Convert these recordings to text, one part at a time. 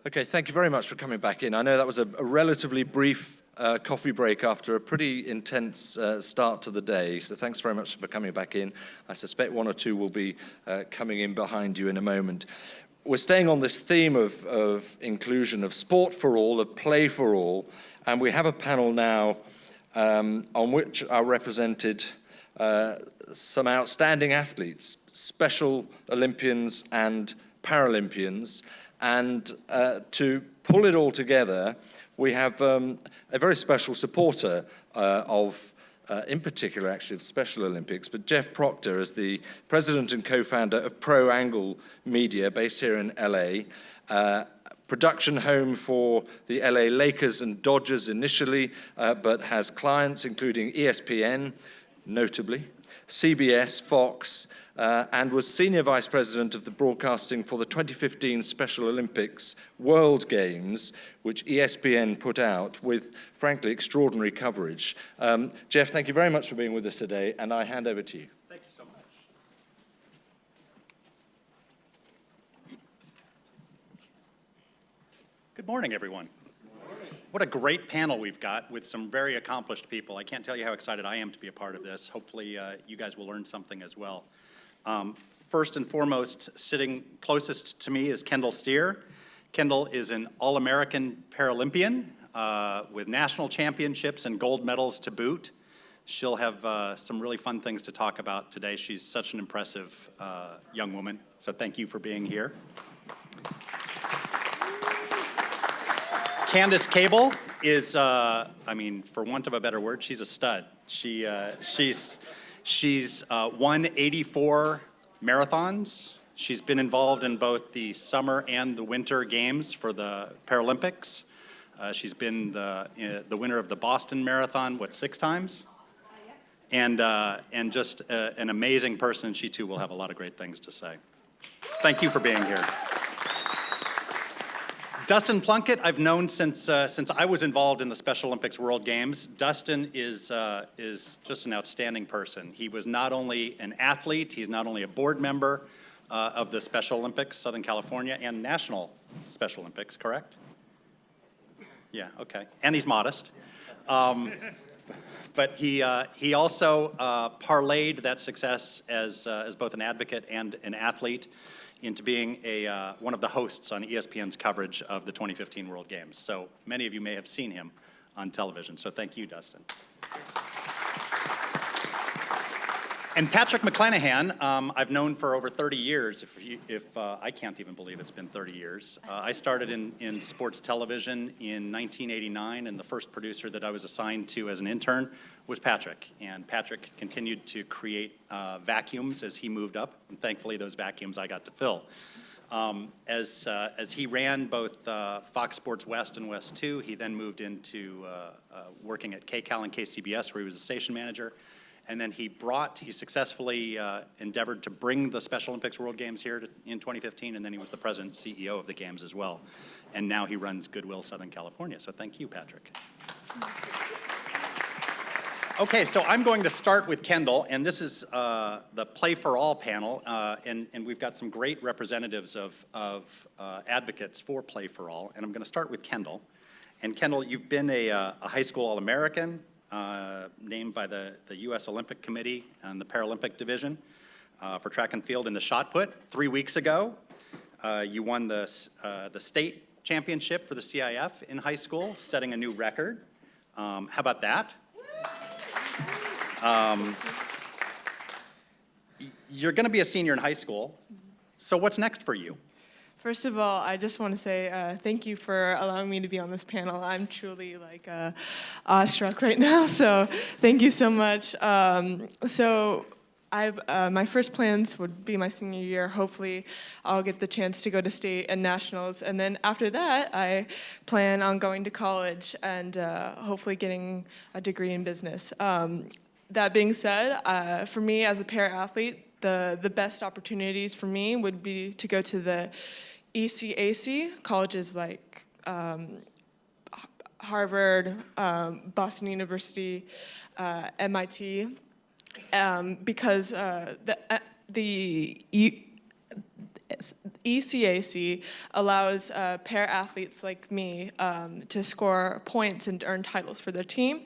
Okay, thank you very much for coming back in. I know that was a relatively brief coffee break after a pretty intense start to the day, so thanks very much for coming back in. I suspect one or two will be coming in behind you in a moment. We're staying on this theme of inclusion, of sport for all, of play for all, and we have a panel now on which are represented some outstanding athletes, Special Olympians and Paralympians. And to pull it all together, we have a very special supporter in particular, actually, of Special Olympics, but Jeff Proctor is the president and co-founder of Pro Angle Media, based here in LA. Production home for the LA Lakers and Dodgers initially, but has clients including ESPN, notably, CBS, Fox, and was Senior Vice President of the broadcasting for the 2015 Special Olympics World Games, which ESPN put out with, frankly, extraordinary coverage. Jeff, thank you very much for being with us today, and I hand over to you. Thank you so much. Good morning, everyone. What a great panel we've got with some very accomplished people. I can't tell you how excited I am to be a part of this. Hopefully you guys will learn something as well. First and foremost, sitting closest to me is Kendall Steer. Kendall is an All-American Paralympian with national championships and gold medals to boot. She'll have some really fun things to talk about today. She's such an impressive young woman, so thank you for being here. Candace Cable is, I mean, for want of a better word, she's a stud. She's won 84 marathons. She's been involved in both the summer and the winter games for the Paralympics. She's been the winner of the Boston Marathon, 6 times? And just an amazing person, and she too will have a lot of great things to say. Thank you for being here. Dustin Plunkett, I've known since I was involved in the Special Olympics World Games. Dustin is just an outstanding person. He was not only an athlete, he's not only a board member of the Special Olympics Southern California and National Special Olympics, correct? Yeah, okay. And he's modest. But he also parlayed that success as both an advocate and an athlete into being one of the hosts on ESPN's coverage of the 2015 World Games. So many of you may have seen him on television, so thank you, Dustin. And Patrick McClanahan, I've known for over 30 years, if I can't even believe it's been 30 years. I started in sports television in 1989, and the first producer that I was assigned to as an intern was Patrick. And Patrick continued to create vacuums as he moved up, and thankfully those vacuums I got to fill. As he ran both Fox Sports West and West 2, he then moved into working at KCAL and KCBS, where he was a station manager. And then he successfully endeavored to bring the Special Olympics World Games here in 2015, and then he was the president and CEO of the Games as well. And now he runs Goodwill Southern California. So thank you, Patrick. Okay, so I'm going to start with Kendall, and this is the Play for All panel, and we've got some great representatives of advocates for Play for All, and I'm going to start with Kendall. And Kendall, you've been a high school All-American, named by the U.S. Olympic Committee and the Paralympic Division for track and field in the shot put. 3 weeks ago, you won the state championship for the CIF in high school, setting a new record. How about that? You're going to be a senior in high school, so what's next for you? First of all, I just want to say thank you for allowing me to be on this panel. I'm truly awestruck right now, so thank you so much. My first plans would be my senior year. Hopefully, I'll get the chance to go to state and nationals, and then after that, I plan on going to college and hopefully getting a degree in business. That being said, for me as a para-athlete, the best opportunities for me would be to go to the ECAC, colleges like Harvard, Boston University, MIT, because the ECAC allows para-athletes like me to score points and earn titles for their team,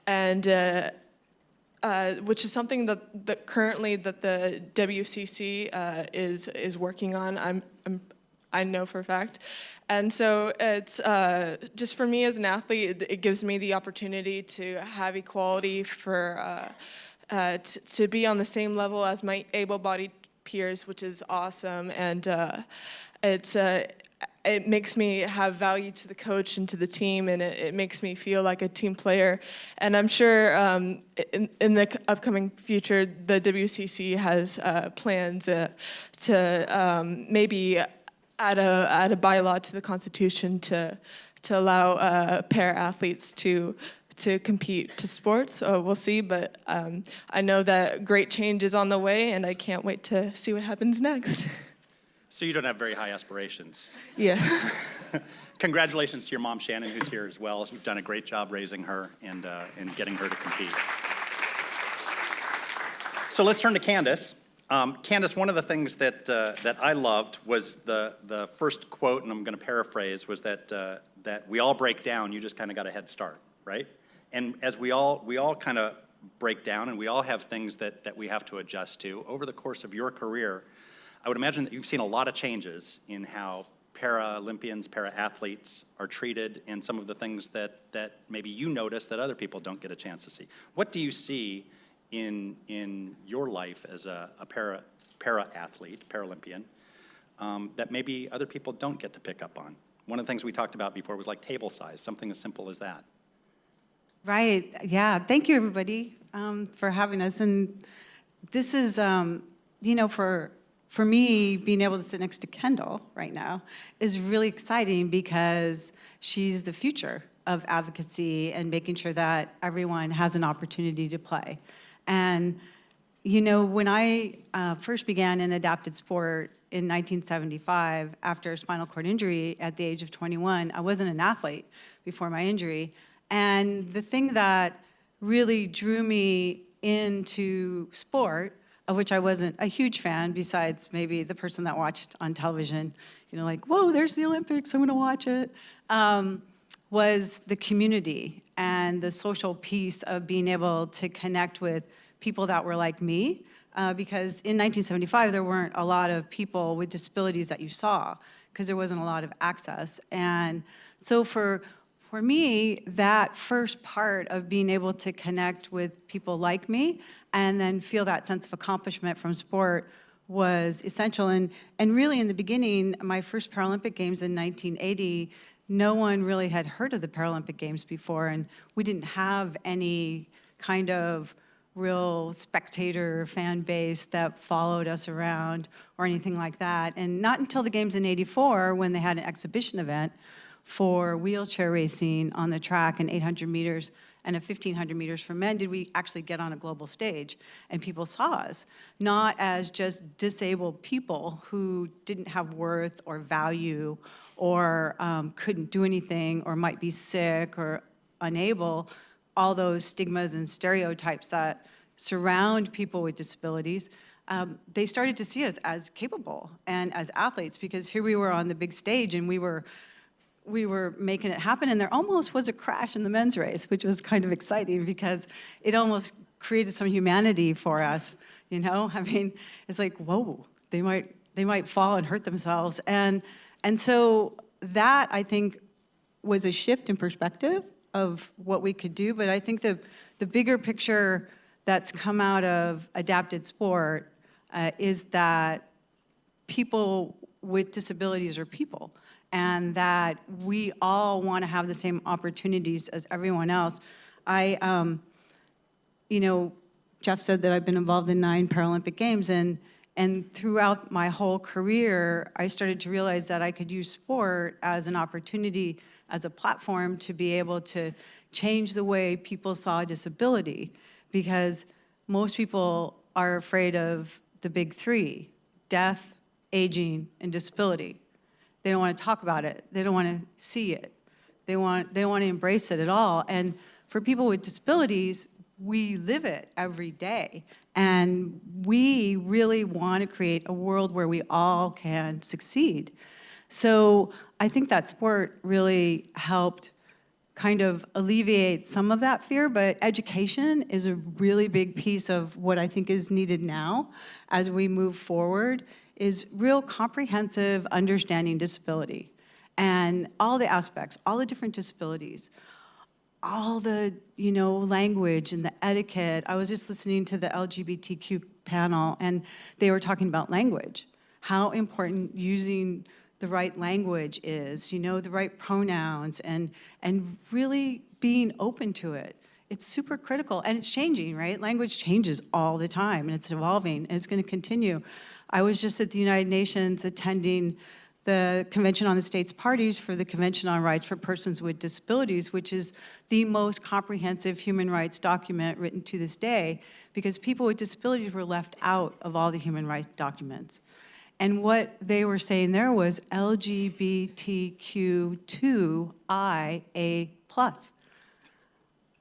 and which is something that currently that the WCC is working on. I know for a fact. And so it's just for me as an athlete, it gives me the opportunity to have equality for to be on the same level as my able-bodied peers, which is awesome. And it makes me have value to the coach and to the team, and it makes me feel like a team player. And I'm sure in the upcoming future, the WCC has plans to maybe add a bylaw to the Constitution to allow para-athletes to compete to sports. We'll see, but I know that great change is on the way, and I can't wait to see what happens next. So you don't have very high aspirations. Yeah. Congratulations to your mom, Shannon, who's here as well. You've done a great job raising her and getting her to compete. So let's turn to Candace. Candace, one of the things that I loved was the first quote, and I'm going to paraphrase, was that we all break down. You just kind of got a head start, right? And as we all kind of break down, and we all have things that we have to adjust to over the course of your career. I would imagine that you've seen a lot of changes in how Paralympians, para-athletes are treated, and some of the things that maybe you notice that other people don't get a chance to see. What do you see in your life as a para-athlete, Paralympian, that maybe other people don't get to pick up on? One of the things we talked about before was like table size, something as simple as that. Right, yeah. Thank you, everybody, for having us. And this is, for me, being able to sit next to Kendall right now is really exciting because she's the future of advocacy and making sure that everyone has an opportunity to play. And, when I first began in adapted sport in 1975, after a spinal cord injury at the age of 21, I wasn't an athlete before my injury. And the thing that really drew me into sport, of which I wasn't a huge fan, besides maybe the person that watched on television, like, whoa, there's the Olympics, I'm gonna watch it, was the community and the social piece of being able to connect with people that were like me, because in 1975, there weren't a lot of people with disabilities that you saw, because there wasn't a lot of access. And so for me, that first part of being able to connect with people like me and then feel that sense of accomplishment from sport was essential. And really in the beginning, my first Paralympic Games in 1980, no one really had heard of the Paralympic Games before, and we didn't have any kind of real spectator fan base that followed us around or anything like that. And not until the Games in '84, when they had an exhibition event for wheelchair racing on the track in 800 meters and a 1,500 meters for men, did we actually get on a global stage and people saw us, not as just disabled people who didn't have worth or value or couldn't do anything or might be sick or unable, all those stigmas and stereotypes that surround people with disabilities. They started to see us as capable and as athletes, because here we were on the big stage and we were making it happen, and there almost was a crash in the men's race, which was kind of exciting because it almost created some humanity for us, I mean, it's like, whoa, they might fall and hurt themselves. And so that, I think, was a shift in perspective of what we could do. But I think the bigger picture that's come out of adapted sport is that people with disabilities are people, and that we all want to have the same opportunities as everyone else. Jeff said that I've been involved in 9 Paralympic Games, and throughout my whole career, I started to realize that I could use sport as an opportunity, as a platform to be able to change the way people saw disability, because most people are afraid of the big 3, death, aging, and disability. They don't want to talk about it. They don't want to see it. They don't want to embrace it at all. And for people with disabilities, we live it every day. And we really want to create a world where we all can succeed. So I think that sport really helped kind of alleviate some of that fear, but education is a really big piece of what I think is needed now as we move forward, is real comprehensive understanding disability and all the aspects, all the different disabilities, all the, language and the etiquette. I was just listening to the LGBTQ panel, and they were talking about language, how important using the right language is, the right pronouns, and really being open to it. It's super critical, and it's changing, right? Language changes all the time, and it's evolving, and it's going to continue. I was just at the United Nations attending the Convention on the States Parties for the Convention on Rights for Persons with Disabilities, which is the most comprehensive human rights document written to this day, because people with disabilities were left out of all the human rights documents. And what they were saying there was LGBTQ2IA+.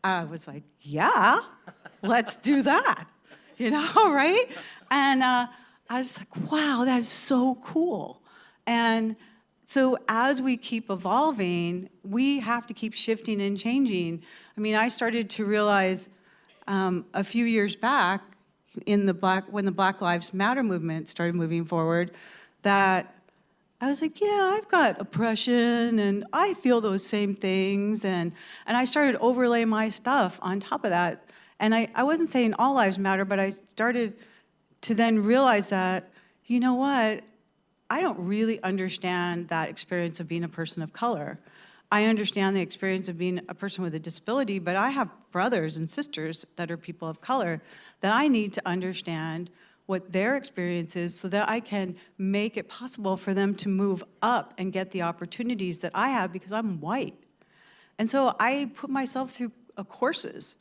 I was like, yeah, let's do that, right? And I was like, wow, that is so cool. And so as we keep evolving, we have to keep shifting and changing. I mean, I started to realize a few years back when the Black Lives Matter movement started moving forward, that I was like, yeah, I've got oppression and I feel those same things. And I started to overlay my stuff on top of that. And I wasn't saying all lives matter, but I started to then realize that, you know what? I don't really understand that experience of being a person of color. I understand the experience of being a person with a disability, but I have brothers and sisters that are people of color that I need to understand what their experience is so that I can make it possible for them to move up and get the opportunities that I have because I'm white. And so I put myself through courses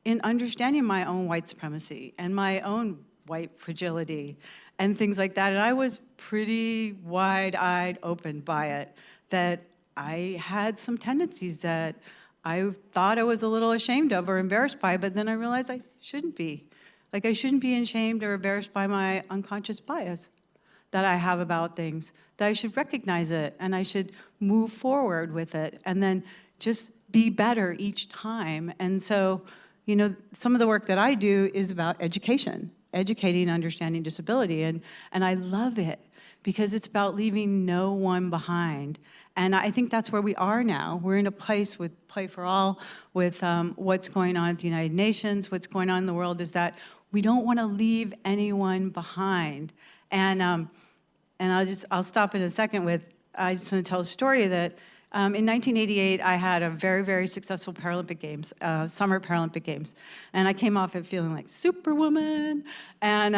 in understanding my own white supremacy and my own white fragility and things like that. And I was pretty wide-eyed open by it, that I had some tendencies that I thought I was a little ashamed of or embarrassed by, but then I realized I shouldn't be. Like, I shouldn't be ashamed or embarrassed by my unconscious bias that I have about things, that I should recognize it and I should move forward with it and then just be better each time. And so, some of the work that I do is about education, educating, understanding disability, and I love it because it's about leaving no one behind. And I think that's where we are now. We're in a place with Play for All, with what's going on at the United Nations, what's going on in the world, is that we don't want to leave anyone behind. And I'll stop in a second with, I just want to tell a story that in 1988, I had a very, very successful Paralympic Games, Summer Paralympic Games. And I came off it feeling like Superwoman. And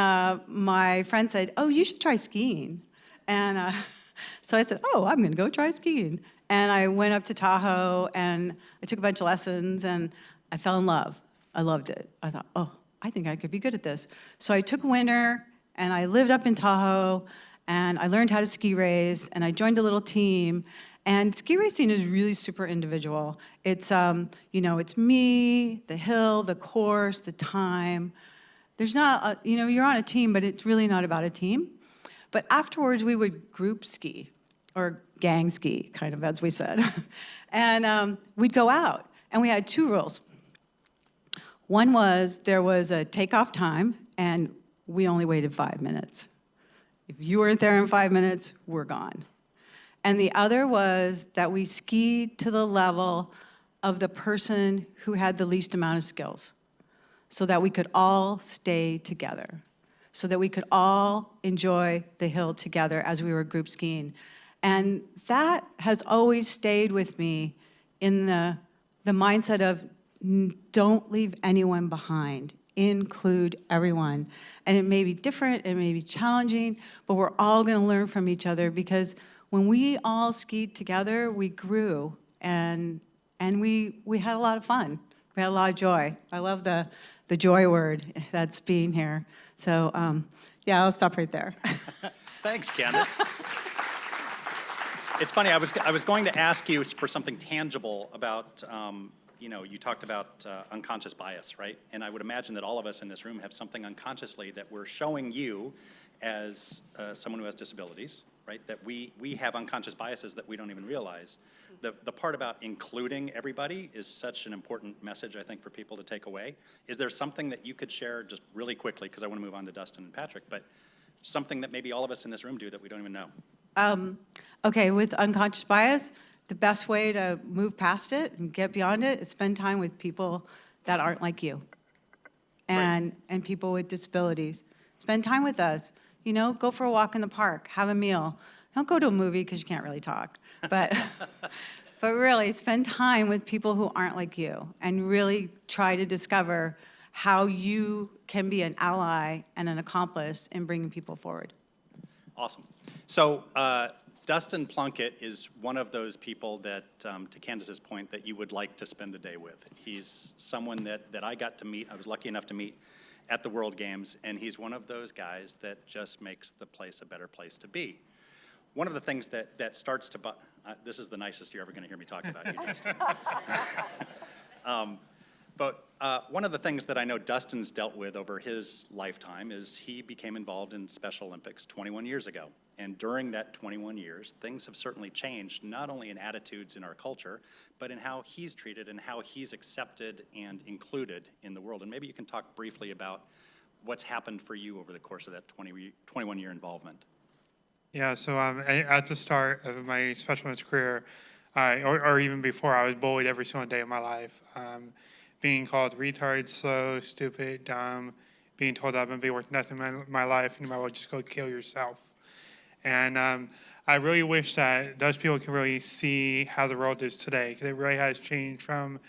my friend said, oh, you should try skiing. And so I said, oh, I'm going to go try skiing. And I went up to Tahoe, and I took a bunch of lessons, and I fell in love. I loved it. I thought, oh, I think I could be good at this. So I took winter, and I lived up in Tahoe, and I learned how to ski race, and I joined a little team. And ski racing is really super individual. It's, it's me, the hill, the course, the time. There's not, you're on a team, but it's really not about a team. But afterwards, we would group ski, or gang ski, kind of, as we said. And we'd go out, and we had two rules. One was there was a takeoff time, and we only waited 5 minutes. If you weren't there in 5 minutes, we're gone. And the other was that we skied to the level of the person who had the least amount of skills, so that we could all stay together, so that we could all enjoy the hill together as we were group skiing. And that has always stayed with me in the mindset of don't leave anyone behind, include everyone. And it may be different, it may be challenging, but we're all gonna learn from each other, because when we all skied together, we grew, and we had a lot of fun. We had a lot of joy. I love the joy word that's being here. So yeah, I'll stop right there. Thanks, Candace. It's funny, I was going to ask you for something tangible about, you know, you talked about unconscious bias, right? And I would imagine that all of us in this room have something unconsciously that we're showing you as someone who has disabilities, right? That we have unconscious biases that we don't even realize. The part about including everybody is such an important message, I think, for people to take away. Is there something that you could share just really quickly, because I want to move on to Dustin and Patrick, but something that maybe all of us in this room do that we don't even know? Okay, with unconscious bias, the best way to move past it and get beyond it is spend time with people that aren't like you and people with disabilities. Spend time with us. You know, go for a walk in the park, have a meal. Don't go to a movie because you can't really talk. But, but really, spend time with people who aren't like you and really try to discover how you can be an ally and an accomplice in bringing people forward. Awesome. So Dustin Plunkett is one of those people that, to Candace's point, that you would like to spend a day with. He's someone that I got to meet, I was lucky enough to meet at the World Games, and he's one of those guys that just makes the place a better place to be. One of the things that starts to, this is the nicest you're ever going to hear me talk about you, Dustin. But one of the things that I know Dustin's dealt with over his lifetime is he became involved in Special Olympics 21 years ago. And during that 21 years, things have certainly changed, not only in attitudes in our culture, but in how he's treated and how he's accepted and included in the world. And maybe you can talk briefly about what's happened for you over the course of that 21-year involvement. Yeah, so at the start of my Special Olympics career, or even before, I was bullied every single day of my life. Being called retard, slow, stupid, dumb, being told I'm going to be worth nothing in my life, and you might well just go kill yourself. And I really wish that those people could really see how the world is today, because it really has changed from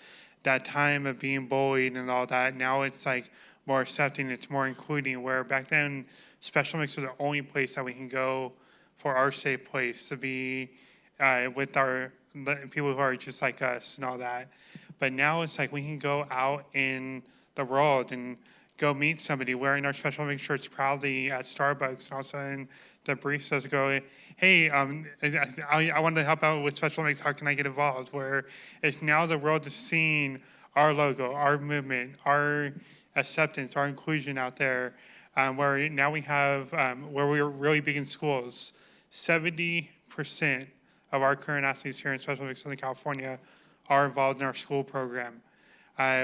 that time of being bullied and all that. Now it's like more accepting, it's more including, where back then Special Olympics was the only place that we can go for our safe place to be with our people who are just like us and all that. But now it's like we can go out in the world and go meet somebody wearing our Special Olympics shirts proudly at Starbucks, and all of a sudden the baristas go, hey, I want to help out with Special Olympics, how can I get involved? Where it's now the world is seeing our logo, our movement, our acceptance, our inclusion out there, where now we have, where we're really big in schools, 70% of our current athletes here in Special Olympics Southern California are involved in our school program,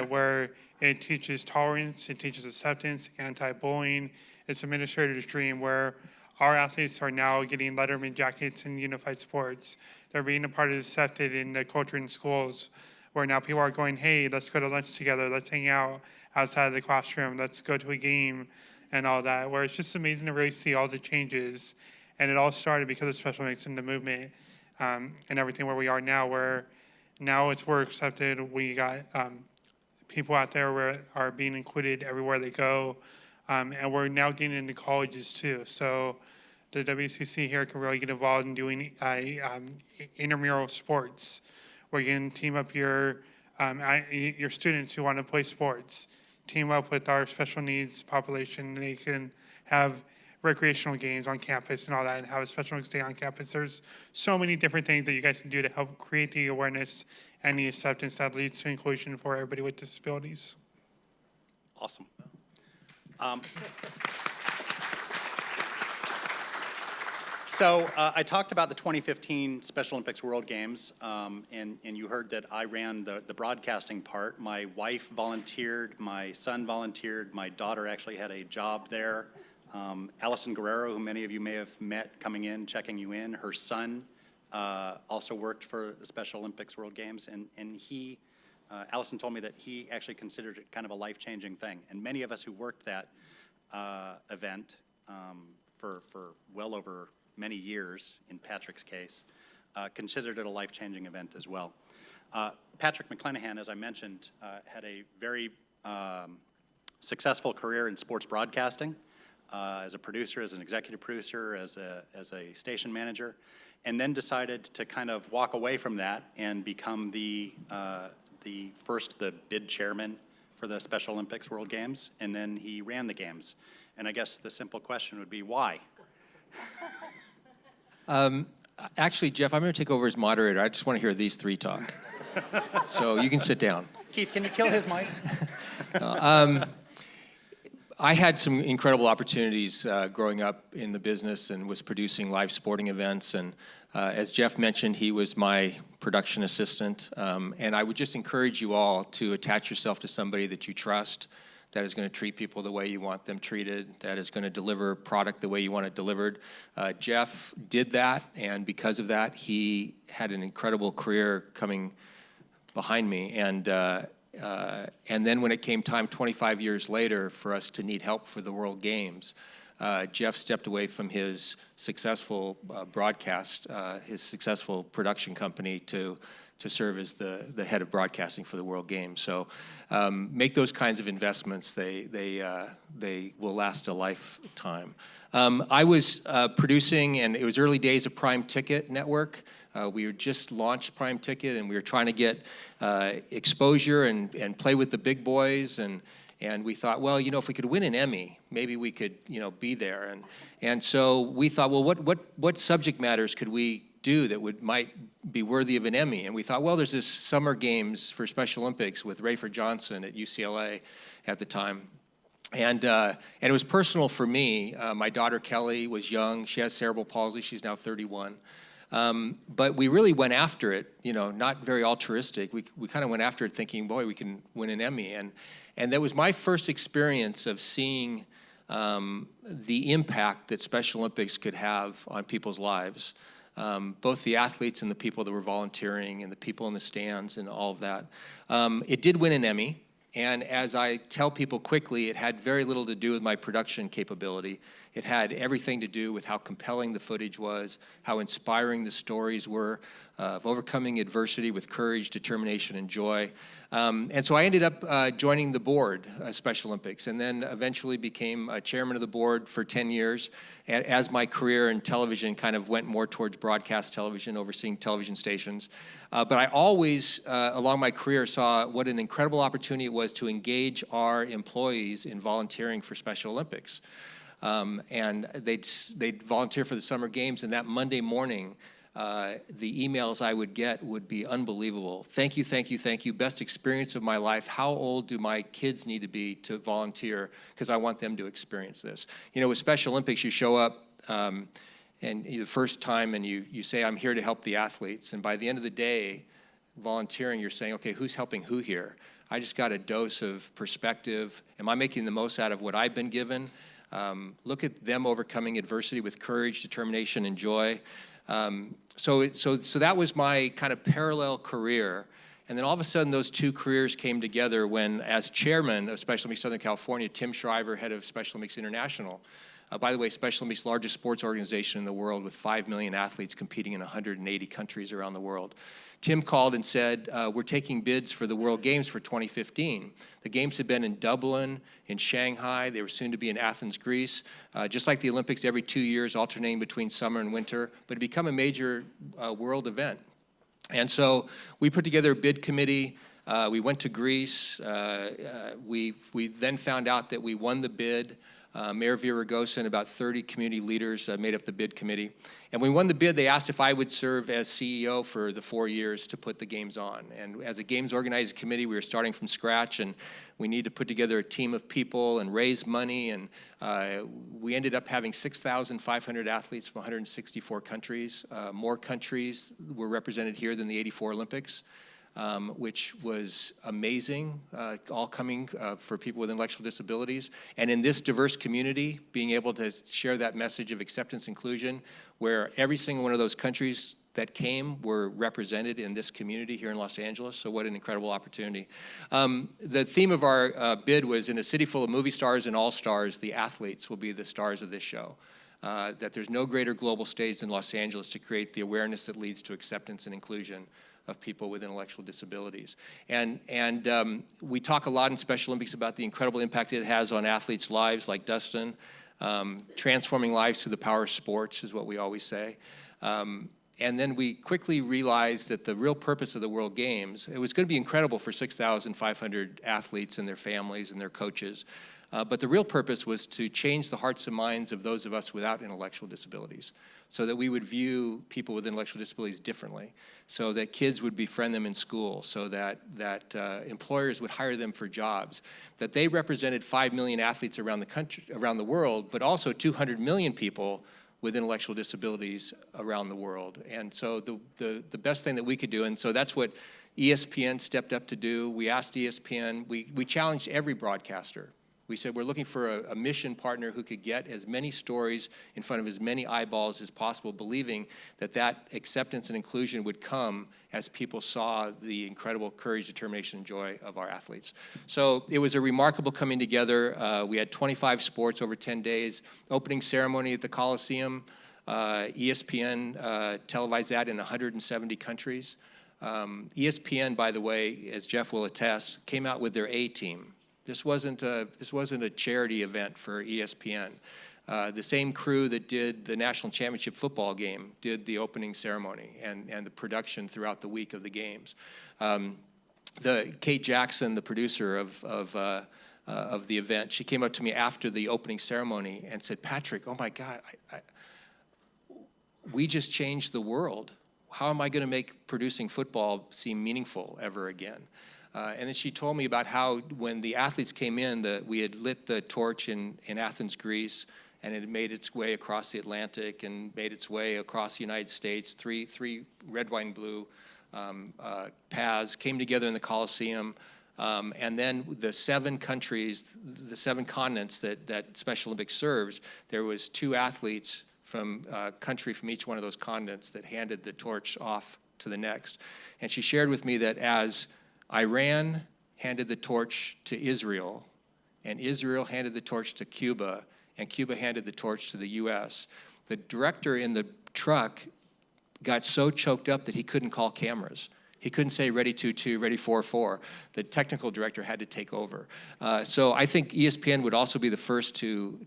where it teaches tolerance, it teaches acceptance, anti-bullying. It's administrator's dream where our athletes are now getting Letterman jackets in unified sports. They're being a part of accepted in the culture in schools, where now people are going, hey, let's go to lunch together, let's hang out outside of the classroom, let's go to a game and all that, where it's just amazing to really see all the changes. And it all started because of Special Olympics and the movement and everything where we are now, where now we're accepted. We got people out there where are being included everywhere they go. And we're now getting into colleges too. So the WCC here can really get involved in doing intramural sports, where you can team up your students who want to play sports, team up with our special needs population. They can have recreational games on campus and all that, and have a Special Olympics day on campus. There's so many different things that you guys can do to help create the awareness and the acceptance that leads to inclusion for everybody with disabilities. Awesome. So I talked about the 2015 Special Olympics World Games, and you heard that I ran the broadcasting part. My wife volunteered, my son volunteered, my daughter actually had a job there. Allison Guerrero, who many of you may have met coming in, checking you in, her son also worked for the Special Olympics World Games, and he, Allison told me that he actually considered it kind of a life-changing thing. And many of us who worked that event for well over many years, in Patrick's case, considered it a life-changing event as well. Patrick McClanahan, as I mentioned, had a very successful career in sports broadcasting, as a producer, as an executive producer, as a station manager, and then decided to kind of walk away from that and become the bid chairman for the Special Olympics World Games, and then he ran the games. And I guess the simple question would be, why? Actually, Jeff, I'm going to take over as moderator. I just want to hear these three talk. So you can sit down. Keith, can you kill his mic? I had some incredible opportunities growing up in the business and was producing live sporting events. And as Jeff mentioned, he was my production assistant. And I would just encourage you all to attach yourself to somebody that you trust, that is going to treat people the way you want them treated, that is going to deliver product the way you want it delivered. Jeff did that, and because of that, he had an incredible career coming behind me. And then when it came time 25 years later for us to need help for the World Games, Jeff stepped away from his successful broadcast, his successful production company to serve as the head of broadcasting for the World Games. So make those kinds of investments. They will last a lifetime. I was producing, and it was early days of Prime Ticket Network. We had just launched Prime Ticket, and we were trying to get exposure and play with the big boys. And we thought, well, if we could win an Emmy, maybe we could, be there. And so we thought, well, what subject matters could we do that might be worthy of an Emmy? And we thought, well, there's this Summer Games for Special Olympics with Rayford Johnson at UCLA at the time. And it was personal for me. My daughter Kelly was young. She has cerebral palsy. She's now 31. But we really went after it, not very altruistic. We kind of went after it thinking, boy, we can win an Emmy. And that was my first experience of seeing the impact that Special Olympics could have on people's lives, both the athletes and the people that were volunteering and the people in the stands and all of that. It did win an Emmy. And as I tell people quickly, it had very little to do with my production capability. It had everything to do with how compelling the footage was, how inspiring the stories were, of overcoming adversity with courage, determination, and joy. And so I ended up joining the board of Special Olympics, and then eventually became chairman of the board for 10 years, as my career in television kind of went more towards broadcast television, overseeing television stations. But I always, along my career, saw what an incredible opportunity it was to engage our employees in volunteering for Special Olympics. And they'd volunteer for the Summer Games, and that Monday morning, the emails I would get would be unbelievable. Thank you, thank you, thank you. Best experience of my life. How old do my kids need to be to volunteer? Because I want them to experience this. With Special Olympics, you show up and the first time and you say, I'm here to help the athletes. And by the end of the day, volunteering, you're saying, okay, who's helping who here? I just got a dose of perspective. Am I making the most out of what I've been given? Look at them overcoming adversity with courage, determination, and joy. So that was my kind of parallel career. And then all of a sudden, those two careers came together when, as chairman of Special Olympics Southern California, Tim Shriver, head of Special Olympics International. By the way, Special Olympics, largest sports organization in the world with 5 million athletes competing in 180 countries around the world. Tim called and said, we're taking bids for the World Games for 2015. The Games had been in Dublin, in Shanghai. They were soon to be in Athens, Greece. Just like the Olympics, every 2 years, alternating between summer and winter, but it become a major world event. And so we put together a bid committee. We went to Greece. We then found out that we won the bid. Mayor Villaraigosa and about 30 community leaders made up the bid committee. And when we won the bid, they asked if I would serve as CEO for the 4 years to put the games on. And as a games organizing committee, we were starting from scratch, and we needed to put together a team of people and raise money. And we ended up having 6,500 athletes from 164 countries. More countries were represented here than the '84 Olympics. Which was amazing, all coming for people with intellectual disabilities. And in this diverse community, being able to share that message of acceptance inclusion, where every single one of those countries that came were represented in this community here in Los Angeles. So what an incredible opportunity. The theme of our bid was, in a city full of movie stars and all-stars, the athletes will be the stars of this show. That there's no greater global stage than Los Angeles to create the awareness that leads to acceptance and inclusion of people with intellectual disabilities. And we talk a lot in Special Olympics about the incredible impact it has on athletes' lives, like Dustin. Transforming lives through the power of sports is what we always say. And then we quickly realized that the real purpose of the World Games, it was going to be incredible for 6,500 athletes and their families and their coaches. But the real purpose was to change the hearts and minds of those of us without intellectual disabilities, so that we would view people with intellectual disabilities differently, so that kids would befriend them in school, so that employers would hire them for jobs, that they represented 5 million athletes around the country, around the world, but also 200 million people with intellectual disabilities around the world. And so the best thing that we could do, and so that's what ESPN stepped up to do. We asked ESPN, we challenged every broadcaster. We said we're looking for a mission partner who could get as many stories in front of as many eyeballs as possible, believing that that acceptance and inclusion would come as people saw the incredible courage, determination, and joy of our athletes. So it was a remarkable coming together. We had 25 sports over 10 days, opening ceremony at the Coliseum. ESPN televised that in 170 countries. ESPN, by the way, as Jeff will attest, came out with their A-team. This wasn't a charity event for ESPN. The same crew that did the national championship football game did the opening ceremony and the production throughout the week of the games. Kate Jackson, the producer of the event, she came up to me after the opening ceremony and said, "Patrick, oh my God, we just changed the world. How am I going to make producing football seem meaningful ever again?" And then she told me about how when the athletes came in, we had lit the torch in Athens, Greece, and it had made its way across the Atlantic and made its way across the United States. Three red, white, and blue paths came together in the Coliseum. And then the 7 countries, the 7 continents that Special Olympics serves, there was 2 athletes from country from each one of those continents that handed the torch off to the next. And she shared with me that as Iran handed the torch to Israel, and Israel handed the torch to Cuba, and Cuba handed the torch to the U.S., the director in the truck got so choked up that he couldn't call cameras. He couldn't say ready 2-2, ready 4-4. The technical director had to take over. So I think ESPN would also be the first to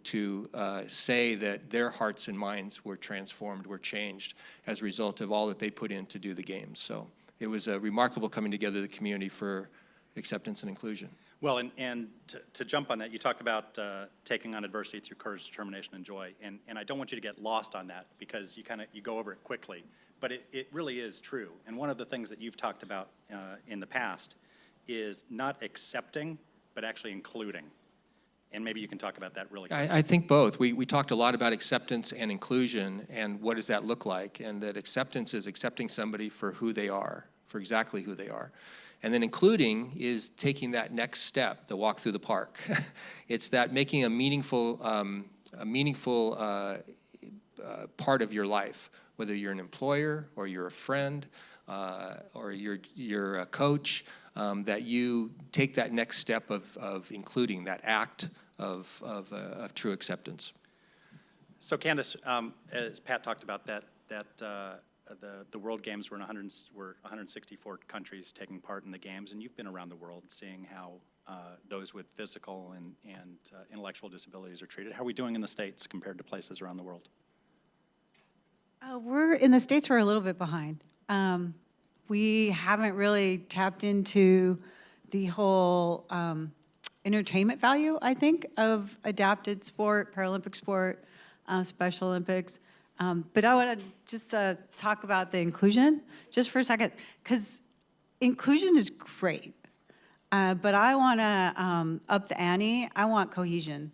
say that their hearts and minds were transformed, were changed as a result of all that they put in to do the games. So it was a remarkable coming together of the community for acceptance and inclusion. Well, and to jump on that, you talked about taking on adversity through courage, determination, and joy. And I don't want you to get lost on that because you go over it quickly. But it really is true. And one of the things that you've talked about in the past is not accepting, but actually including. And maybe you can talk about that really quickly. I think both. We talked a lot about acceptance and inclusion and what does that look like, and that acceptance is accepting somebody for who they are, for exactly who they are. And then including is taking that next step, the walk through the park. It's that making a meaningful part of your life, whether you're an employer or you're a friend or you're a coach, that you take that next step of including that act of true acceptance. So Candace, as Pat talked about the World Games were 164 countries taking part in the games, and you've been around the world seeing how those with physical and intellectual disabilities are treated. How are we doing in the States compared to places around the world? We're in the States, we're a little bit behind. We haven't really tapped into the whole entertainment value, I think, of adapted sport, Paralympic sport, Special Olympics. But I want to just talk about the inclusion just for a second, because inclusion is great. But I want to up the ante. I want cohesion.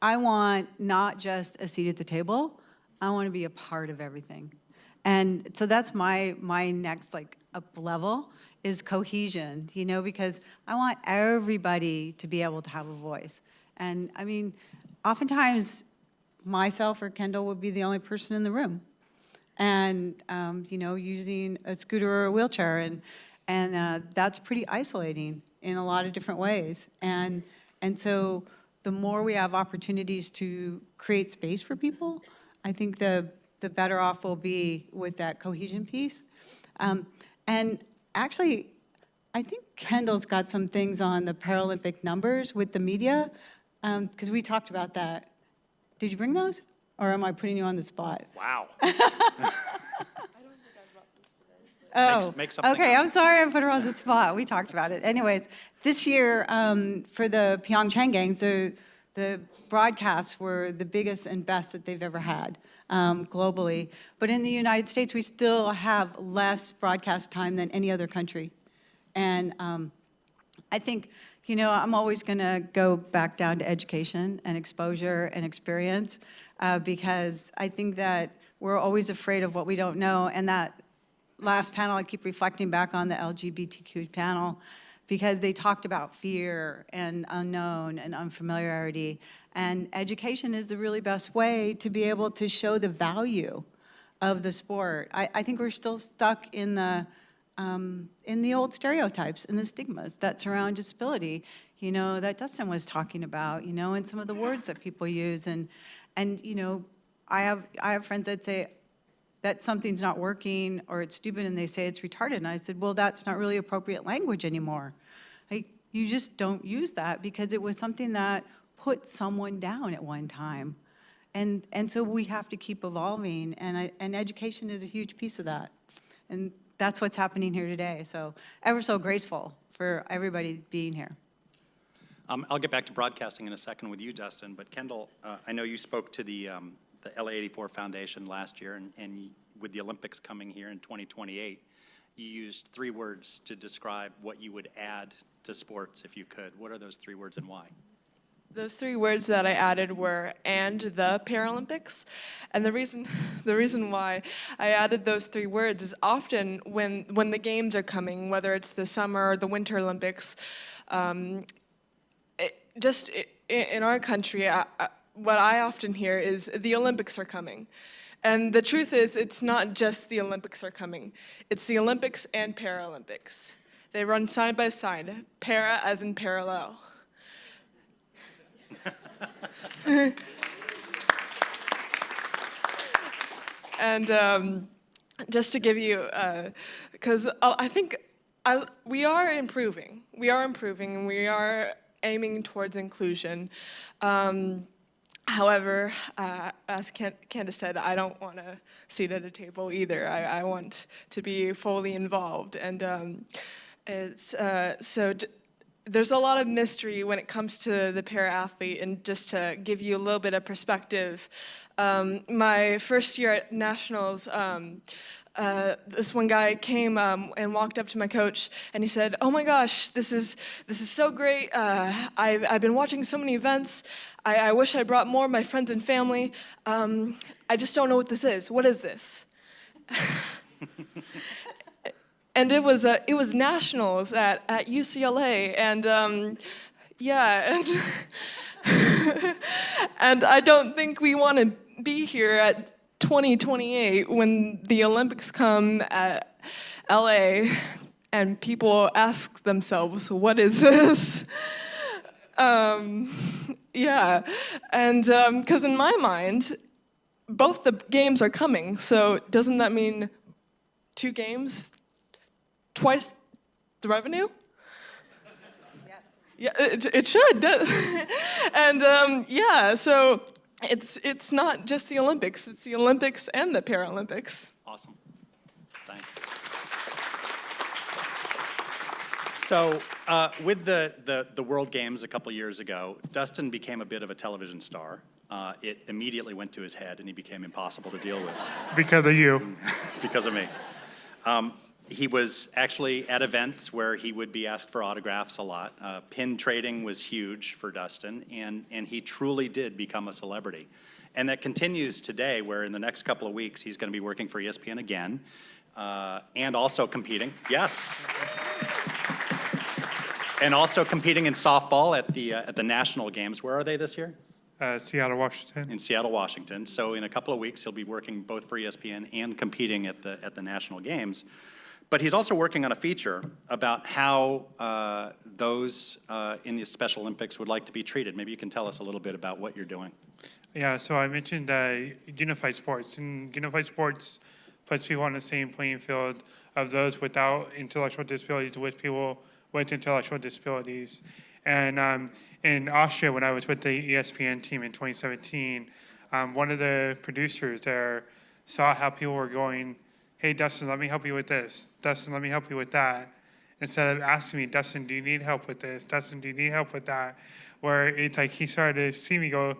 I want not just a seat at the table. I want to be a part of everything. And so that's my next up level is cohesion, because I want everybody to be able to have a voice. And I mean, oftentimes myself or Kendall would be the only person in the room. And, using a scooter or a wheelchair. And that's pretty isolating in a lot of different ways. And so the more we have opportunities to create space for people, I think the better off we'll be with that cohesion piece. And actually, I think Kendall's got some things on the Paralympic numbers with the media, because we talked about that. Did you bring those? Or am I putting you on the spot? Wow. Oh, Make something okay, up. I'm sorry I put her on the spot. We talked about it. Anyways, this year, for the Pyeongchang Games, the broadcasts were the biggest and best that they've ever had globally. But in the United States, we still have less broadcast time than any other country. And I think, you know, I'm always going to go back down to education and exposure and experience because I think that we're always afraid of what we don't know. And that last panel, I keep reflecting back on the LGBTQ panel because they talked about fear and unknown and unfamiliarity. And education is the really best way to be able to show the value of the sport. I think we're still stuck in the old stereotypes and the stigmas that surround disability, you know, that Dustin was talking about, you know, and some of the words that people use. And you know, I have friends that say, that something's not working or it's stupid and they say it's retarded. And I said, well, that's not really appropriate language anymore. Like, you just don't use that because it was something that put someone down at one time. And so we have to keep evolving and education is a huge piece of that. And that's what's happening here today. So ever so grateful for everybody being here. I'll get back to broadcasting in a second with you, Dustin, but Kendall, I know you spoke to the LA84 Foundation last year, and with the Olympics coming here in 2028, you used 3 words to describe what you would add to sports if you could. What are those 3 words and why? Those 3 words that I added were "and the Paralympics," and the reason why I added those 3 words is often when the games are coming, whether it's the summer or the Winter Olympics, in our country, what I often hear is the Olympics are coming. And the truth is, it's not just the Olympics are coming. It's the Olympics and Paralympics. They run side by side, para as in parallel. And just to give you, because I think we are improving. We are improving, and we are aiming towards inclusion. However, as Candace said, I don't want a seat at a table either. I want to be fully involved, and there's a lot of mystery when it comes to the para-athlete, and just to give you a little bit of perspective, my first year at Nationals, this one guy came and walked up to my coach, and he said, "Oh my gosh, this is so great. I've been watching so many events. I wish I brought more of my friends and family. I just don't know what this is. What is this?" And it was Nationals at UCLA, and yeah, and I don't think we want to be here at 2028 when the Olympics come at LA and people ask themselves, what is this? Yeah, and because in my mind, both the games are coming, so doesn't that mean 2 games, twice the revenue? Yeah, it should. And yeah, so it's not just the Olympics, it's the Olympics and the Paralympics. Awesome. Thanks. So with the World Games a couple years ago, Dustin became a bit of a television star. It immediately went to his head and he became impossible to deal with. Because of you. Because of me. He was actually at events where he would be asked for autographs a lot. Pin trading was huge for Dustin, and he truly did become a celebrity. And that continues today, where in the next couple of weeks, he's going to be working for ESPN again, and also competing. Yes. And also competing in softball at the national games. Where are they this year? Seattle, Washington. In Seattle, Washington. So in a couple of weeks, he'll be working both for ESPN and competing at the national games. But he's also working on a feature about how those in the Special Olympics would like to be treated. Maybe you can tell us a little bit about what you're doing. Yeah, so I mentioned unified sports, and unified sports puts people on the same playing field of those without intellectual disabilities with people with intellectual disabilities. And in Austria, when I was with the ESPN team in 2017, one of the producers there saw how people were going hey, Dustin, let me help you with this. Dustin, let me help you with that. Instead of asking me, Dustin, do you need help with this? Dustin, do you need help with that? Where it's like he started to see me go,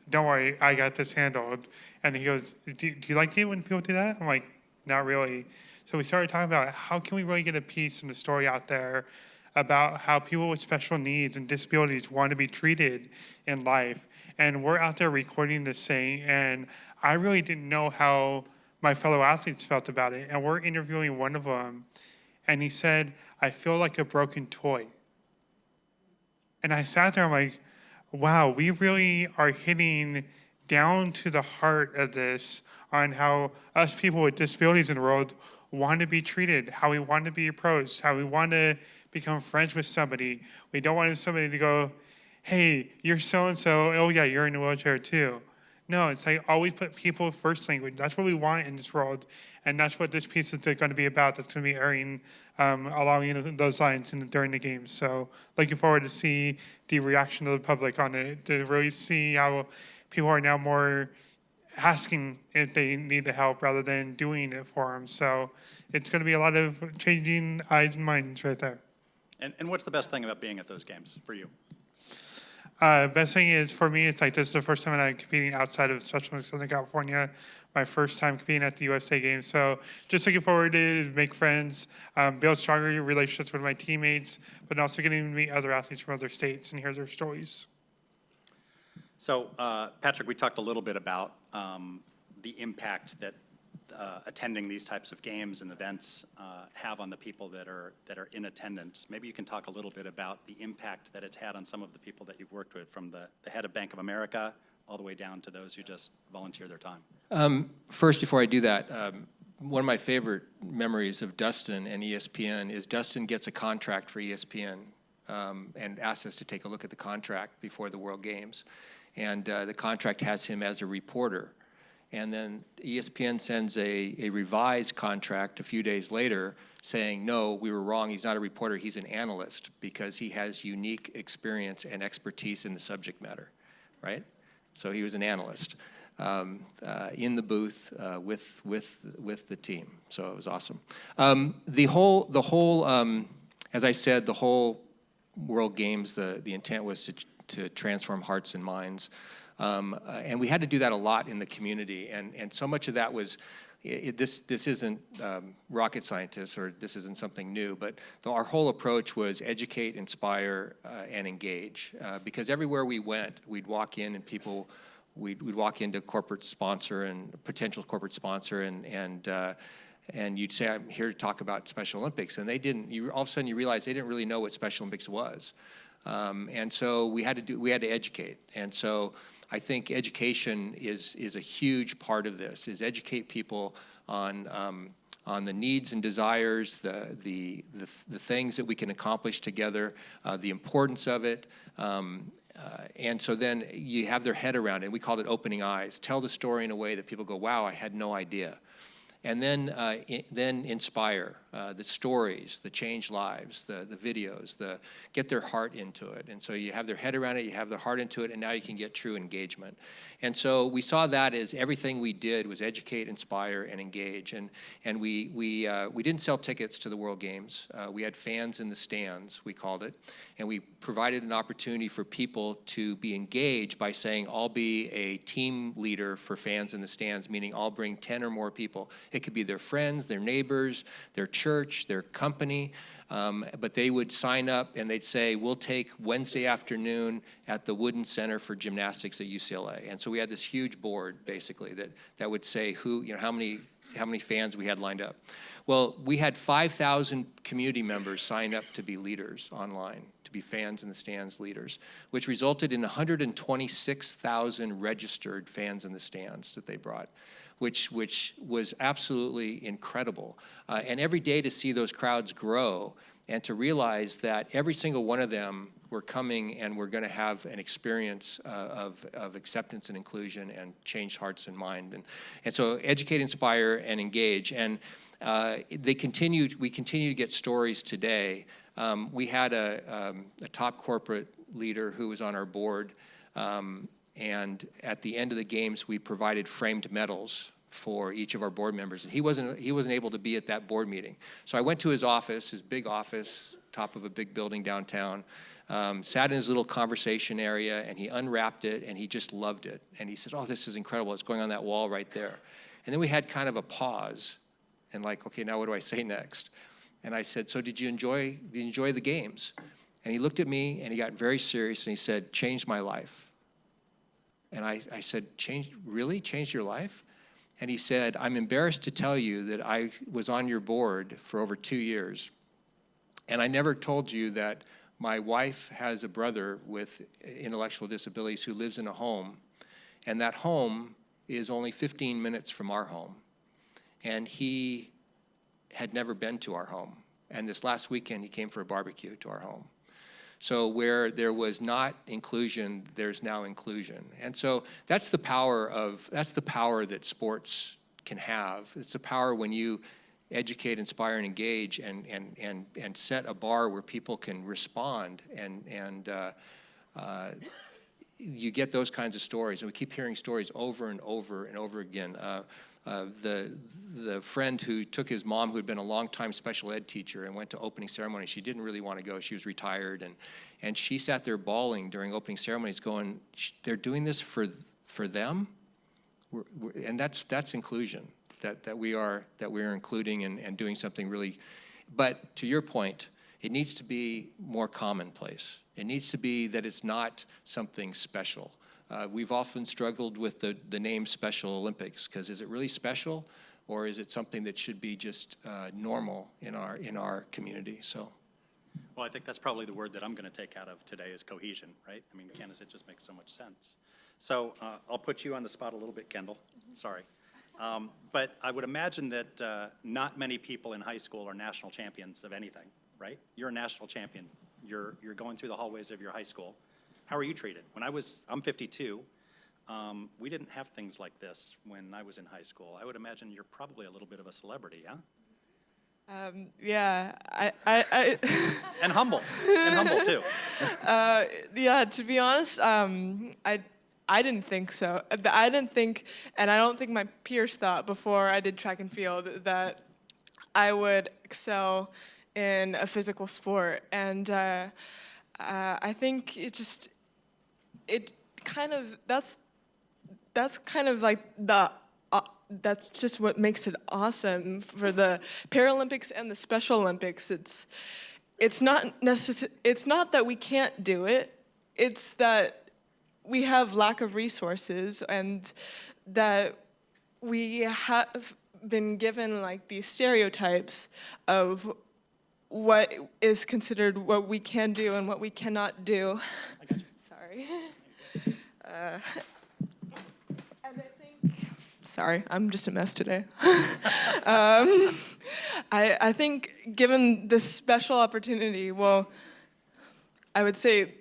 don't worry, I got this handled. And he goes, do you like it when people do that? I'm like, not really. So we started talking about how can we really get a piece and a story out there about how people with special needs and disabilities want to be treated in life. And we're out there recording this thing, and I really didn't know how my fellow athletes felt about it. And we're interviewing one of them, and he said, I feel like a broken toy. And I sat there, I'm like, wow, we really are hitting down to the heart of this on how us people with disabilities in the world want to be treated, how we want to be approached, how we want to become friends with somebody. We don't want somebody to go, hey, you're so-and-so, oh yeah, you're in a wheelchair too. No, it's like always put people first language. That's what we want in this world. And that's what this piece is going to be about. That's going to be airing along those lines during the games. So looking forward to see the reaction of the public on it, to really see how people are now more asking if they need the help rather than doing it for them. So it's going to be a lot of changing eyes and minds right there. And what's the best thing about being at those games for you? Best thing is for me, it's like this is the first time that I'm competing outside of Special Olympics Southern California. My first time competing at the USA Games. So just looking forward to make friends, build stronger relationships with my teammates, but also getting to meet other athletes from other states and hear their stories. So, Patrick, we talked a little bit about the impact that attending these types of games and events have on the people that are in attendance. Maybe you can talk a little bit about the impact that it's had on some of the people that you've worked with, from the head of Bank of America all the way down to those who just volunteer their time. First, before I do that, one of my favorite memories of Dustin and ESPN is Dustin gets a contract for ESPN and asks us to take a look at the contract before the World Games. And the contract has him as a reporter. And then ESPN sends a revised contract a few days later saying, no, we were wrong, he's not a reporter, he's an analyst because he has unique experience and expertise in the subject matter, right? So he was an analyst in the booth with the team. So it was awesome. The whole, as I said, the whole World Games, the intent was to transform hearts and minds. And we had to do that a lot in the community. And so much of that was, this isn't rocket scientists, or this isn't something new, but our whole approach was educate, inspire, and engage. Because everywhere we went, we'd walk in and people, we'd walk into corporate sponsor and potential corporate sponsor, and you'd say, I'm here to talk about Special Olympics. And they didn't, all of a sudden you realize they didn't really know what Special Olympics was. And so we had to educate. And so I think education is a huge part of this, is educate people on the needs and desires, the things that we can accomplish together, the importance of it. And so then you have their head around it. We called it opening eyes. Tell the story in a way that people go, wow, I had no idea. And then inspire the stories, the change lives, the videos, get their heart into it. And so you have their head around it, you have their heart into it, and now you can get true engagement. And so we saw that as everything we did was educate, inspire, and engage. And we didn't sell tickets to the World Games. We had fans in the stands, we called it, and we provided an opportunity for people to be engaged by saying, I'll be a team leader for fans in the stands, meaning I'll bring 10 or more people. It could be their friends, their neighbors, their church, their company, but they would sign up and they'd say, we'll take Wednesday afternoon at the Wooden Center for Gymnastics at UCLA. And so we had this huge board, basically, that would say how many fans we had lined up. Well, we had 5,000 community members sign up to be leaders online, to be fans in the stands leaders, which resulted in 126,000 registered fans in the stands that they brought, which was absolutely incredible. And every day to see those crowds grow and to realize that every single one of them were coming and we're going to have an experience of acceptance and inclusion and changed hearts and mind. And so educate, inspire, and engage. And we continue to get stories today. We had a top corporate leader who was on our board, and at the end of the games, we provided framed medals for each of our board members. And he wasn't able to be at that board meeting. So I went to his office, his big office, top of a big building downtown, sat in his little conversation area, and he unwrapped it, and he just loved it. And he said, oh, this is incredible. It's going on that wall right there. And then we had kind of a pause, and like, okay, now what do I say next? And I said, so did you enjoy the games? And he looked at me, and he got very serious, and he said, changed my life. And I said, really? Changed your life? And he said, I'm embarrassed to tell you that I was on your board for over 2 years. And I never told you that my wife has a brother with intellectual disabilities who lives in a home. And that home is only 15 minutes from our home. And he had never been to our home. And this last weekend, he came for a barbecue to our home. So where there was not inclusion, there's now inclusion. And so that's the power that sports can have. It's the power when you educate, inspire, and engage and set a bar where people can respond and you get those kinds of stories. And we keep hearing stories over and over and over again. The friend who took his mom, who had been a longtime special ed teacher, and went to opening ceremony. She didn't really want to go. She was retired, and she sat there bawling during opening ceremonies, going, "They're doing this for them," and that's inclusion. That we are including and doing something really. But to your point, it needs to be more commonplace. It needs to be that it's not something special. We've often struggled with the name Special Olympics, because is it really special, or is it something that should be just normal in our community? So, Well, I think that's probably the word that I'm going to take out of today is cohesion, right? I mean, Candace, it just makes so much sense. So I'll put you on the spot a little bit, Kendall. Sorry. But I would imagine that not many people in high school are national champions of anything, right? You're a national champion. You're going through the hallways of your high school. How are you treated? I'm 52. We didn't have things like this when I was in high school. I would imagine you're probably a little bit of a celebrity, huh? Yeah, And humble too. yeah, to be honest, I didn't think so. I didn't think, and I don't think my peers thought before I did track and field that I would excel in a physical sport. And I think that's kind of like that's just what makes it awesome for the Paralympics and the Special Olympics. It's not that we can't do it. It's that we have lack of resources, and that we have been given like these stereotypes of what is considered what we can do and what we cannot do. I got you. Sorry. And I think, sorry, I'm just a mess today. I think given this special opportunity, well, I would say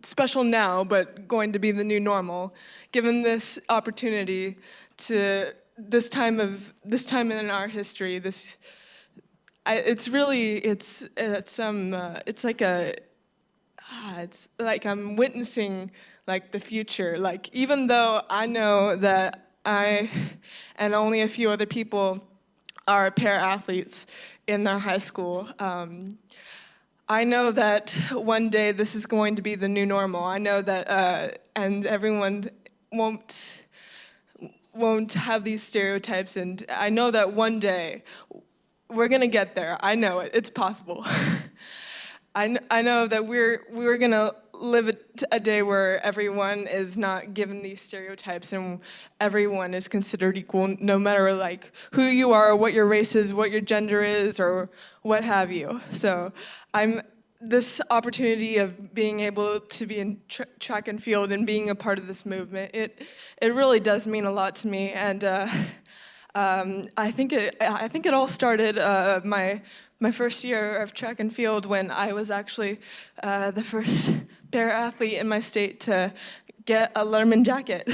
special now, but going to be the new normal, given this opportunity to this time in our history, it's like I'm witnessing like the future. Like, even though I know that I and only a few other people are para-athletes in their high school, I know that one day this is going to be the new normal. I know that, and everyone won't have these stereotypes, and I know that one day we're gonna get there. I know it. It's possible. I know that we're gonna live a day where everyone is not given these stereotypes and everyone is considered equal, no matter like who you are, what your race is, what your gender is, or what have you. So this opportunity of being able to be in track and field and being a part of this movement, it really does mean a lot to me. And I think it all started my first year of track and field, when I was actually the first para-athlete in my state to get a Letterman jacket.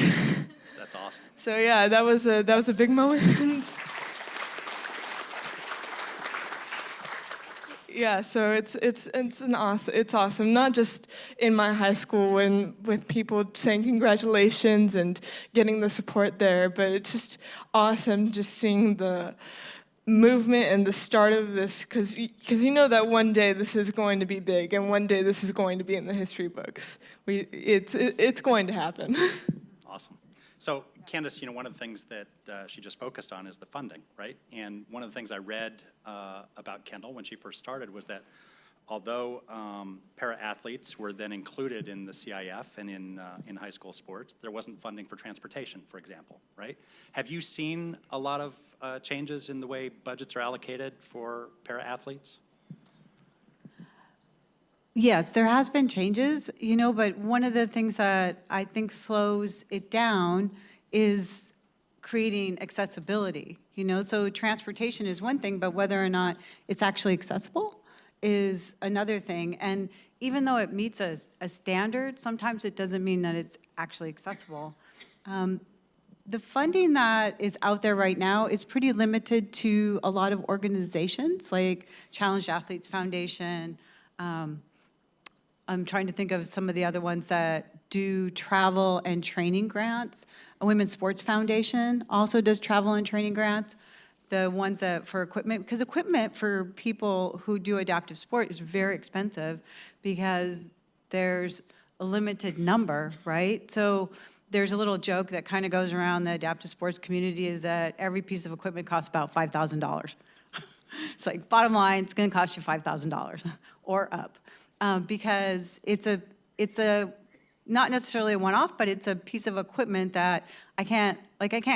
That's awesome. So yeah, that was a big moment. Yeah, so it's awesome. Not just in my high school when with people saying congratulations and getting the support there, but it's just awesome just seeing the movement and the start of this because you know that one day this is going to be big and one day this is going to be in the history books. It's going to happen. Awesome. So Candace, one of the things that she just focused on is the funding, right? And one of the things I read about Kendall when she first started was that although para-athletes were then included in the CIF and in high school sports, there wasn't funding for transportation, for example, right? Have you seen a lot of changes in the way budgets are allocated for para-athletes? Yes, there has been changes, but one of the things that I think slows it down is creating accessibility, So transportation is one thing, but whether or not it's actually accessible is another thing. And even though it meets a standard, sometimes it doesn't mean that it's actually accessible. The funding that is out there right now is pretty limited to a lot of organizations like Challenged Athletes Foundation. I'm trying to think of some of the other ones that do travel and training grants. A Women's Sports Foundation also does travel and training grants. The ones that for equipment, because equipment for people who do adaptive sport is very expensive because there's a limited number, right? So there's a little joke that kind of goes around the adaptive sports community is that every piece of equipment costs about $5,000. It's like, bottom line, it's going to cost you $5,000 or up. Because it's a not necessarily a one-off, but it's a piece of equipment that I can't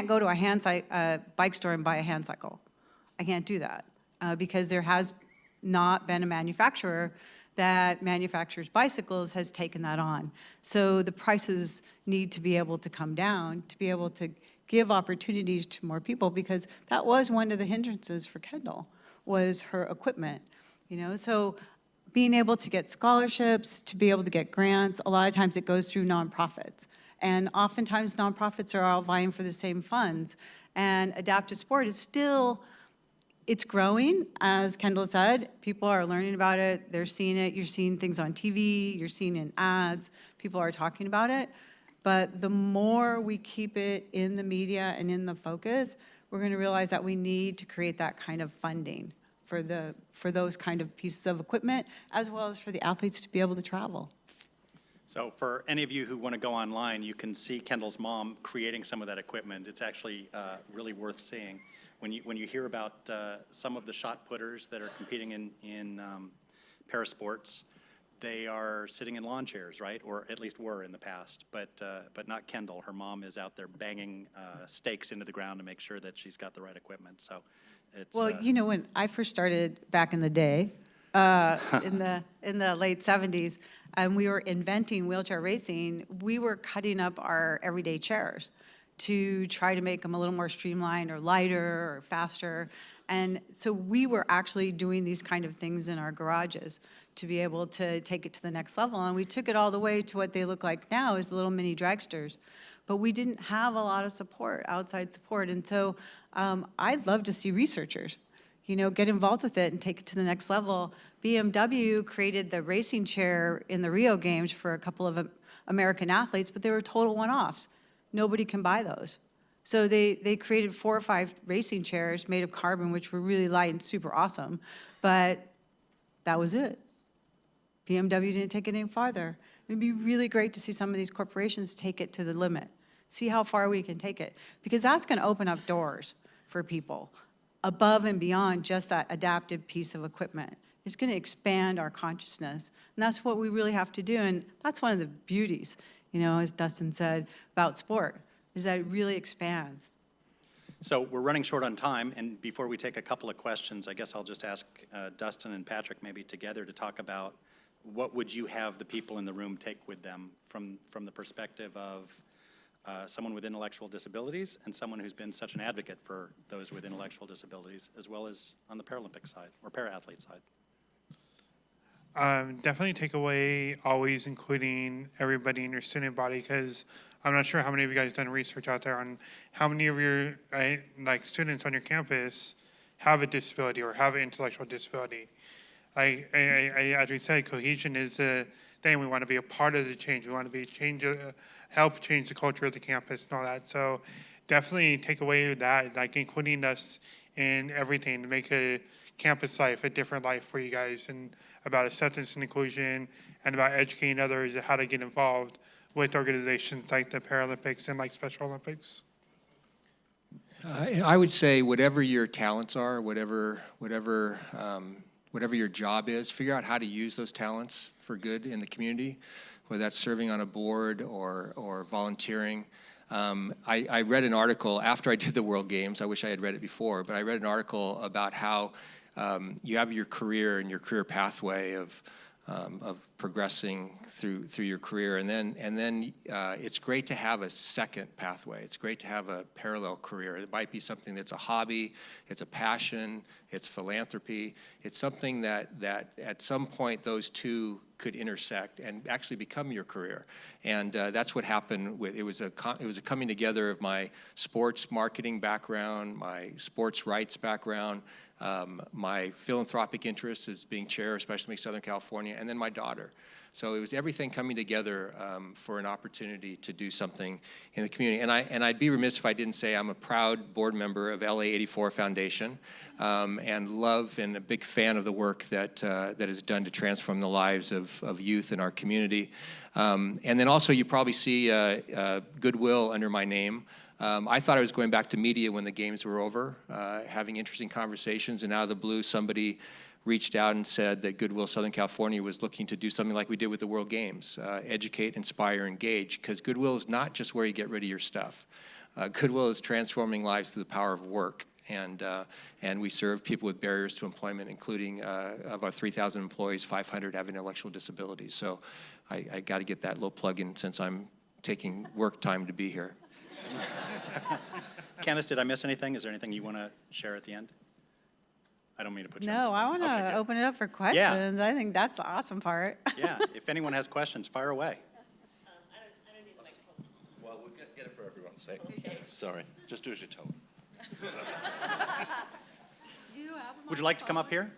go to a bike store and buy a hand cycle. I can't do that because there has not been a manufacturer that manufactures bicycles has taken that on. So the prices need to be able to come down to be able to give opportunities to more people because that was one of the hindrances for Kendall was her equipment, So being able to get scholarships, to be able to get grants, a lot of times it goes through nonprofits. And oftentimes nonprofits are all vying for the same funds. And adaptive sport is still, it's growing, as Kendall said. People are learning about it, they're seeing it. You're seeing things on TV, you're seeing in ads, people are talking about it. But the more we keep it in the media and in the focus, we're gonna realize that we need to create that kind of funding for those kind of pieces of equipment, as well as for the athletes to be able to travel. So for any of you who want to go online, you can see Kendall's mom creating some of that equipment. It's actually really worth seeing. When you hear about some of the shot putters that are competing in parasports, they are sitting in lawn chairs, right? Or at least were in the past, but not Kendall. Her mom is out there banging stakes into the ground to make sure that she's got the right equipment. So it's Well, when I first started back in the day, in the late 70s, and we were inventing wheelchair racing, we were cutting up our everyday chairs to try to make them a little more streamlined or lighter or faster. And so we were actually doing these kind of things in our garages to be able to take it to the next level. And we took it all the way to what they look like now is the little mini dragsters. But we didn't have a lot of support, outside support. And so I'd love to see researchers, get involved with it and take it to the next level. BMW created the racing chair in the Rio Games for a couple of American athletes, but they were total one-offs. Nobody can buy those. So they created 4 or 5 racing chairs made of carbon, which were really light and super awesome, but that was it. BMW didn't take it any farther. It'd be really great to see some of these corporations take it to the limit, see how far we can take it, because that's going to open up doors for people above and beyond just that adaptive piece of equipment. It's going to expand our consciousness, and that's what we really have to do, and that's one of the beauties, as Dustin said, about sport, is that it really expands. So we're running short on time, and before we take a couple of questions, I guess I'll just ask Dustin and Patrick maybe together to talk about what would you have the people in the room take with them from the perspective of someone with intellectual disabilities and someone who's been such an advocate for those with intellectual disabilities, as well as on the Paralympic side or para-athlete side? Definitely take away always including everybody in your student body, because I'm not sure how many of you guys done research out there on how many of your students on your campus have a disability or have an intellectual disability. as we said, cohesion is the thing. We want to be a part of the change. We want to help change the culture of the campus and all that. So definitely take away that, like including us in everything to make a campus life a different life for you guys, and about acceptance and inclusion, and about educating others how to get involved with organizations like the Paralympics and like Special Olympics. I would say whatever your talents are, whatever your job is, figure out how to use those talents for good in the community, whether that's serving on a board or volunteering. I read an article after I did the World Games. I wish I had read it before, but I read an article about how you have your career and your career pathway of progressing through your career, and then it's great to have a second pathway. It's great to have a parallel career. It might be something that's a hobby, it's a passion, it's philanthropy. It's something that at some point those two could intersect and actually become your career. And that's what happened with it was a coming together of my sports marketing background, my sports rights background, my philanthropic interest as being chair of Special Olympics Southern California, and then my daughter. So it was everything coming together for an opportunity to do something in the community. And I'd be remiss if I didn't say I'm a proud board member of LA 84 Foundation, and love and a big fan of the work that is done to transform the lives of youth in our community. And then also you probably see Goodwill under my name. I thought I was going back to media when the games were over, having interesting conversations, and out of the blue, somebody reached out and said that Goodwill Southern California was looking to do something like we did with the World Games, educate, inspire, engage, because Goodwill is not just where you get rid of your stuff. Goodwill is transforming lives through the power of work, and we serve people with barriers to employment, including of our 3,000 employees, 500 have intellectual disabilities. So I got to get that little plug in since I'm taking work time to be here. Candace, did I miss anything? Is there anything you want to share at the end? I don't mean to put you on the No, spot. I want Okay, to good. open it up for questions. I think that's the awesome part. Yeah, if anyone has questions, fire away. Well, we'll get it for everyone's sake. Sorry, just do as you're told. Would you like to come up here?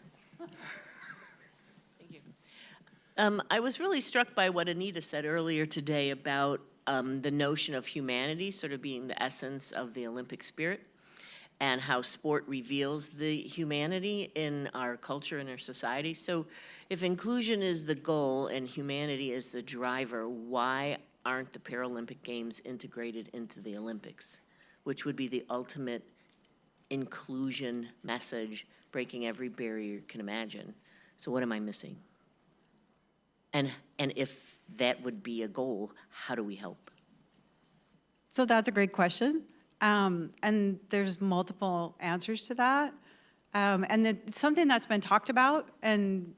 I was really struck by what Anita said earlier today about the notion of humanity sort of being the essence of the Olympic spirit, and how sport reveals the humanity in our culture and our society. So if inclusion is the goal and humanity is the driver, why aren't the Paralympic Games integrated into the Olympics, which would be the ultimate inclusion message, breaking every barrier you can imagine? So what am I missing? And if that would be a goal, how do we help? So that's a great question. And there's multiple answers to that. And it's something that's been talked about and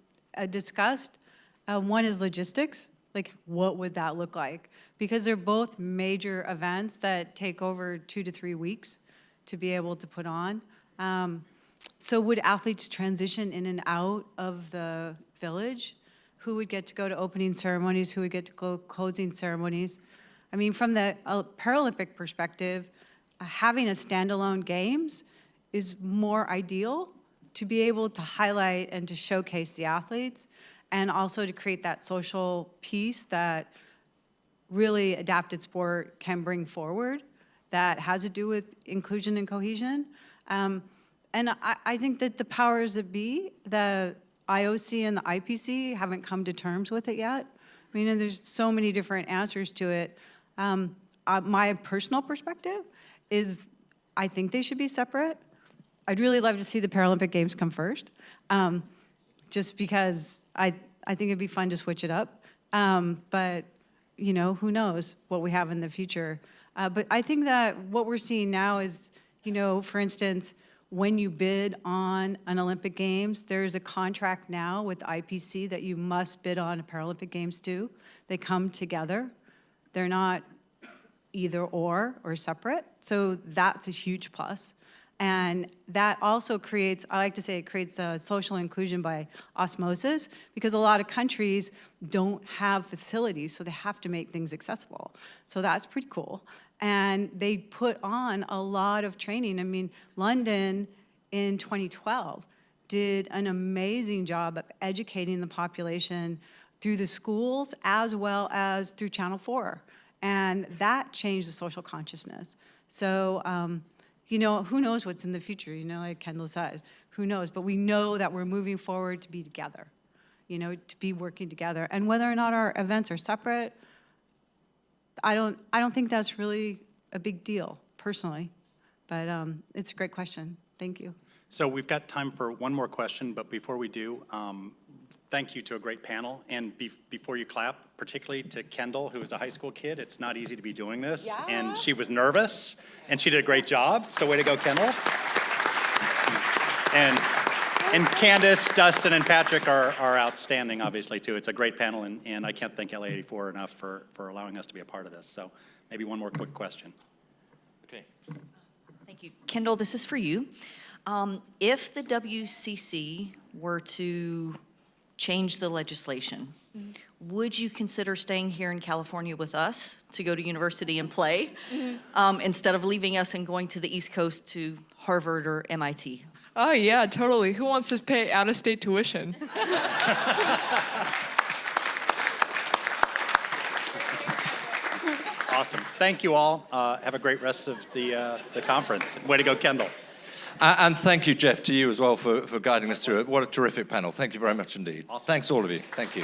discussed. One is logistics, like what would that look like? Because they're both major events that take over 2 to 3 weeks to be able to put on. So would athletes transition in and out of the village? Who would get to go to opening ceremonies? Who would get to go closing ceremonies? I mean, from the Paralympic perspective, having a standalone games is more ideal to be able to highlight and to showcase the athletes, and also to create that social piece that really adapted sport can bring forward that has to do with inclusion and cohesion. And I think that the powers that be, the IOC and the IPC, haven't come to terms with it yet. I mean, and there's so many different answers to it. My personal perspective is I think they should be separate. I'd really love to see the Paralympic Games come first, just because I think it'd be fun to switch it up. But, you know, who knows what we have in the future. But I think that what we're seeing now is, you know, for instance, when you bid on an Olympic Games, there's a contract now with IPC that you must bid on a Paralympic Games too. They come together. They're not either or separate. So that's a huge plus. And that also creates, I like to say it creates a social inclusion by osmosis, because a lot of countries don't have facilities, so they have to make things accessible. So that's pretty cool. And they put on a lot of training. I mean, London in 2012, did an amazing job of educating the population through the schools as well as through Channel 4. And that changed the social consciousness. So, you know, who knows what's in the future, you know, like Kendall said, who knows? But we know that we're moving forward to be together, you know, to be working together. And whether or not our events are separate, I don't think that's really a big deal, personally. But it's a great question. Thank you. So we've got time for one more question, but before we do, thank you to a great panel. And before you clap, particularly to Kendall, who is a high school kid, it's not easy to be doing this. Yeah. And she was nervous, and she did a great job. So way to go, Kendall. And Candace, Dustin, and Patrick are outstanding, obviously, too. It's a great panel, and I can't thank LA84 enough for allowing us to be a part of this. So maybe one more quick question. Okay. Thank you. Kendall, this is for you. If the WCC were to change the legislation, would you consider staying here in California with us to go to university and play instead of leaving us and going to the East Coast to Harvard or MIT? Oh, yeah, totally. Who wants to pay out-of-state tuition? Awesome. Thank you all. Have a great rest of the conference. Way to go, Kendall. And thank you, Jeff, to you as well for guiding us through it. What a terrific panel. Thank you very much indeed. Awesome. Thanks, all of you. Thank you.